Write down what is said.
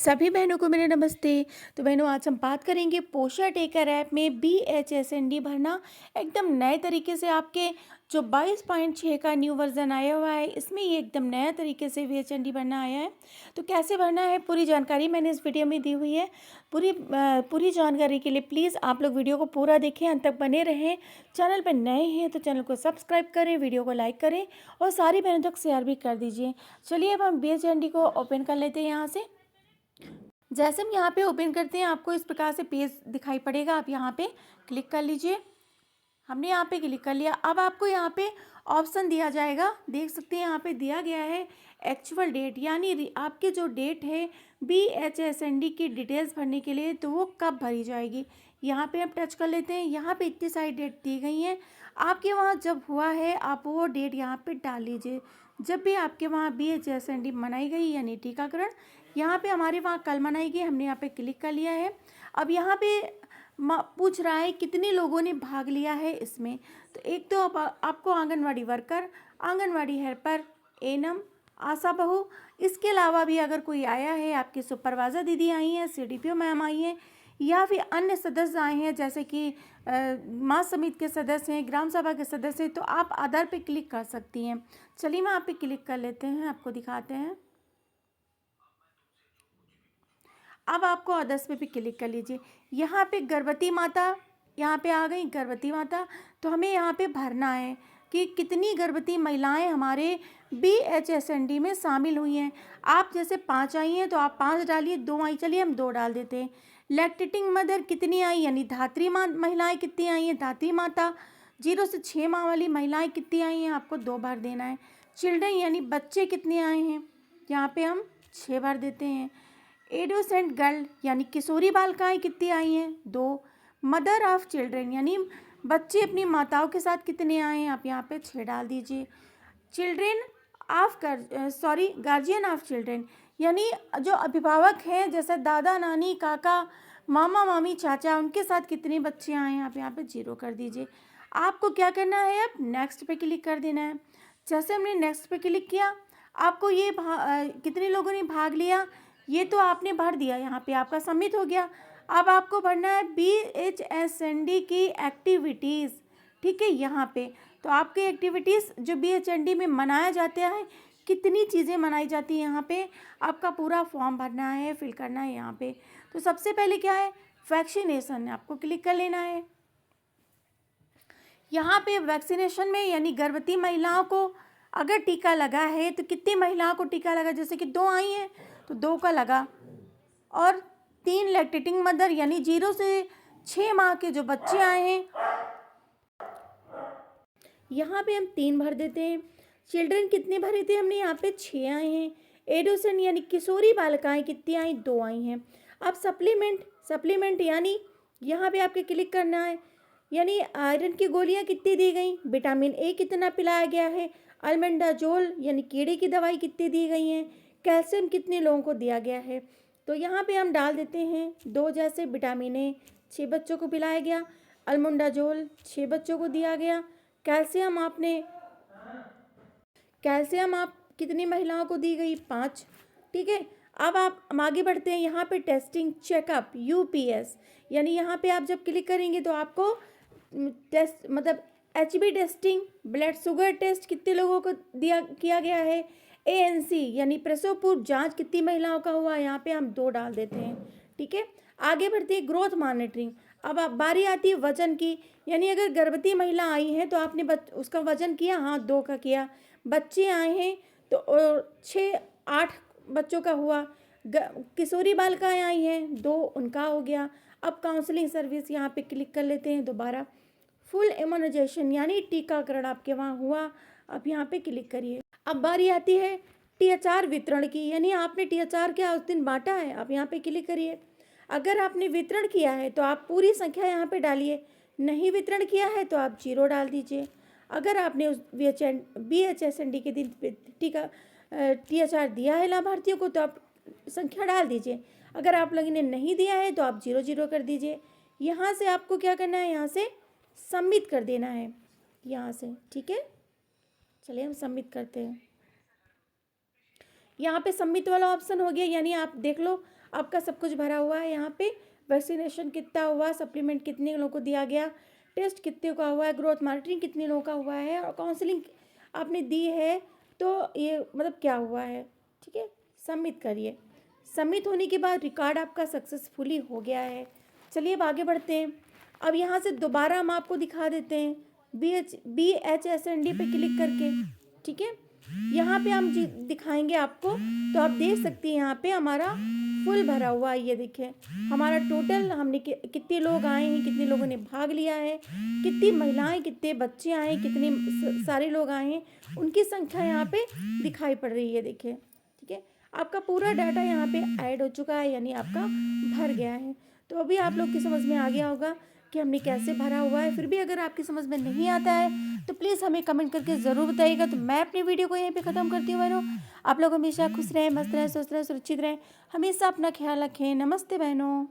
सभी बहनों को मेरे नमस्ते। तो बहनों, आज हम बात करेंगे पोषा टेकर ऐप में BHSND भरना एकदम नए तरीके से। आपके जो 22.6 का न्यू वर्जन आया हुआ है, इसमें ये एकदम नया तरीके से BHSND भरना आया है। तो कैसे भरना है, पूरी जानकारी मैंने इस वीडियो में दी हुई है। पूरी जानकारी के लिए प्लीज़ आप लोग वीडियो को पूरा देखें, अंत तक बने रहें। चैनल पर नए हैं तो चैनल को सब्सक्राइब करें, वीडियो को लाइक करें और सारी बहनों तक शेयर भी कर दीजिए। चलिए अब हम BHSND को ओपन कर लेते हैं। यहाँ से जैसे हम यहाँ पे ओपन करते हैं, आपको इस प्रकार से पेज दिखाई पड़ेगा। आप यहाँ पे क्लिक कर लीजिए। हमने यहाँ पे क्लिक कर लिया। अब आपको यहाँ पे ऑप्शन दिया जाएगा, देख सकते हैं यहाँ पे दिया गया है एक्चुअल डेट, यानी आपके जो डेट है BHSND की डिटेल्स भरने के लिए, तो वो कब भरी जाएगी। यहाँ पे हम टच कर लेते हैं। यहाँ पे इतनी सारी डेट दी गई हैं। आपके वहाँ जब हुआ है, आप वो डेट यहाँ पे डाल लीजिए। जब भी आपके वहाँ BHSND मनाई गई यानी टीकाकरण, यहाँ पे हमारे वहाँ कल मनाई गई, हमने यहाँ पे क्लिक कर लिया है। अब यहाँ पे पूछ रहा है कितने लोगों ने भाग लिया है इसमें। तो एक तो आपको Anganwadi worker, Anganwadi helper, ANM, ASHA बहू, इसके अलावा भी अगर कोई आया है, आपके सुपरवाइज़र दीदी आई हैं, CDPO मैम आई हैं, या फिर अन्य सदस्य आए हैं जैसे कि माँ समिति के सदस्य हैं, ग्राम सभा के सदस्य हैं, तो आप आधार पे क्लिक कर सकती हैं। चलिए मैं आप पे क्लिक कर लेते हैं, आपको दिखाते हैं। अब आपको अदर्स पे भी क्लिक कर लीजिए। यहाँ पे गर्भवती माता, यहाँ पे आ गई गर्भवती माता, तो हमें यहाँ पे भरना है कि कितनी गर्भवती महिलाएं हमारे BHSND में शामिल हुई हैं। आप जैसे 5 आई हैं तो आप 5 डालिए, 2 आई, चलिए हम 2 डाल देते हैं। लैक्टेटिंग मदर कितनी आई, यानी धात्री महिलाएं कितनी आई हैं, धात्री माता। 0 से 6 माह वाली महिलाएं कितनी आई हैं, आपको 2 भर देना है। चिल्ड्रन यानी बच्चे कितने आए हैं, यहाँ पे हम 6 भर देते हैं। एडोसेंट गर्ल यानी किशोरी बालिकाएं कितनी आई हैं, 2। मदर ऑफ चिल्ड्रन यानी बच्चे अपनी माताओं के साथ कितने आए हैं, आप यहाँ पे 6 डाल दीजिए। Children of guardian of children यानी जो अभिभावक हैं, जैसे दादा नानी काका मामा मामी चाचा, उनके साथ कितने बच्चे आए हैं, आप यहाँ पे 0 कर दीजिए। आपको क्या करना है, अब नेक्स्ट पे क्लिक कर देना है। जैसे हमने नेक्स्ट पे क्लिक किया, आपको ये कितने लोगों ने भाग लिया ये तो आपने भर दिया, यहाँ पे आपका सबमिट हो गया। अब आपको भरना है BHSND की एक्टिविटीज़, ठीक है। यहाँ पे तो आपकी एक्टिविटीज़ जो BHSND में मनाया जाता है, कितनी चीज़ें मनाई जाती हैं, यहाँ पे आपका पूरा फॉर्म भरना है, फिल करना है यहाँ पे। तो सबसे पहले क्या है, वैक्सीनेशन, आपको क्लिक कर लेना है। यहाँ पे वैक्सीनेशन में यानी गर्भवती महिलाओं को अगर टीका लगा है तो कितनी महिलाओं को टीका लगा, जैसे कि 2 आई हैं तो 2 का लगा, और 3 लैक्टेटिंग मदर यानी 0 से 6 माह के जो बच्चे आए हैं, यहाँ पे हम 3 भर देते हैं। चिल्ड्रन कितने भरे थे हमने, यहाँ पे 6 आए हैं। एडोसेंट यानी किशोरी बालिकाएं कितनी आई, 2 आई हैं। अब सप्लीमेंट यानी यहाँ पे आपके क्लिक करना है, यानी आयरन की गोलियाँ कितनी दी गई, विटामिन A कितना पिलाया गया है, अल्बेंडाजोल यानी कीड़े की दवाई कितनी दी गई हैं, कैल्शियम कितने लोगों को दिया गया है। तो यहाँ पे हम डाल देते हैं 2, जैसे विटामिन A 6 बच्चों को पिलाया गया, अल्बेंडाजोल 6 बच्चों को दिया गया, कैल्शियम आप कितनी महिलाओं को दी गई, 5, ठीक है। अब आप हम आगे बढ़ते हैं। यहाँ पे टेस्टिंग चेकअप UPS यानी यहाँ पे आप जब क्लिक करेंगे तो आपको टेस्ट मतलब HB testing, blood sugar test कितने लोगों को किया गया है, ANC यानी प्रसव पूर्व जांच कितनी महिलाओं का हुआ, यहाँ पे हम 2 डाल देते हैं, ठीक है। आगे बढ़ते हैं ग्रोथ मॉनिटरिंग। अब बारी आती है वजन की, यानी अगर गर्भवती महिला आई है तो आपने उसका वजन किया, हाँ 2 का किया। बच्चे आए हैं तो 6-8 बच्चों का हुआ। किशोरी बालिकाएँ आई हैं 2, उनका हो गया। अब काउंसलिंग सर्विस यहाँ पे क्लिक कर लेते हैं दोबारा। फुल इम्यूनाइजेशन यानी टीकाकरण आपके वहाँ हुआ, अब यहाँ पे क्लिक करिए। अब बारी आती है THR वितरण की, यानी आपने THR क्या उस दिन बांटा है, आप यहाँ पे क्लिक करिए। अगर आपने वितरण किया है तो आप पूरी संख्या यहाँ पे डालिए, नहीं वितरण किया है तो आप 0 डाल दीजिए। अगर आपने उस BHSND के दिन टीका THR दिया है लाभार्थियों को तो आप संख्या डाल दीजिए। अगर आप लोगों ने नहीं दिया है तो आप 0 कर दीजिए। यहाँ से आपको क्या करना है, यहाँ से सबमिट कर देना है, यहाँ से, ठीक है। चलिए हम सबमिट करते हैं। यहाँ पे सबमिट वाला ऑप्शन हो गया, यानी आप देख लो आपका सब कुछ भरा हुआ है। यहाँ पे वैक्सीनेशन कितना हुआ, सप्लीमेंट कितने लोगों को दिया गया, टेस्ट कितने का हुआ है, ग्रोथ मॉनिटरिंग कितने लोगों का हुआ है, और काउंसलिंग आपने दी है तो ये मतलब क्या हुआ है। ठीक है, सबमिट करिए। सबमिट होने के बाद रिकॉर्ड आपका सक्सेसफुली हो गया है। चलिए अब आगे बढ़ते हैं। अब यहाँ से दोबारा हम आपको दिखा देते हैं BHSND पे क्लिक करके। ठीक है, यहाँ पे हम दिखाएंगे आपको, तो आप देख सकते हैं यहाँ पे हमारा फुल भरा हुआ है। ये देखिए हमारा टोटल हमने कितने लोग आए हैं, कितने लोगों ने भाग लिया है, कितनी महिलाएं कितने बच्चे आए हैं, कितने सारे लोग आए हैं, उनकी संख्या यहाँ पे दिखाई पड़ रही है। देखिए ठीक है, आपका पूरा डाटा यहाँ पे ऐड हो चुका है, यानी आपका भर गया है। तो अभी आप लोग की समझ में आ गया होगा कि हमने कैसे भरा हुआ है। फिर भी अगर आपकी समझ में नहीं आता है तो प्लीज़ हमें कमेंट करके ज़रूर बताइएगा। तो मैं अपनी वीडियो को यहीं पे ख़त्म करती हूँ बहनों। आप लोग हमेशा खुश रहें, मस्त रहें, स्वस्थ रहें, सुरक्षित रहें, हमेशा अपना ख्याल रखें। नमस्ते बहनों।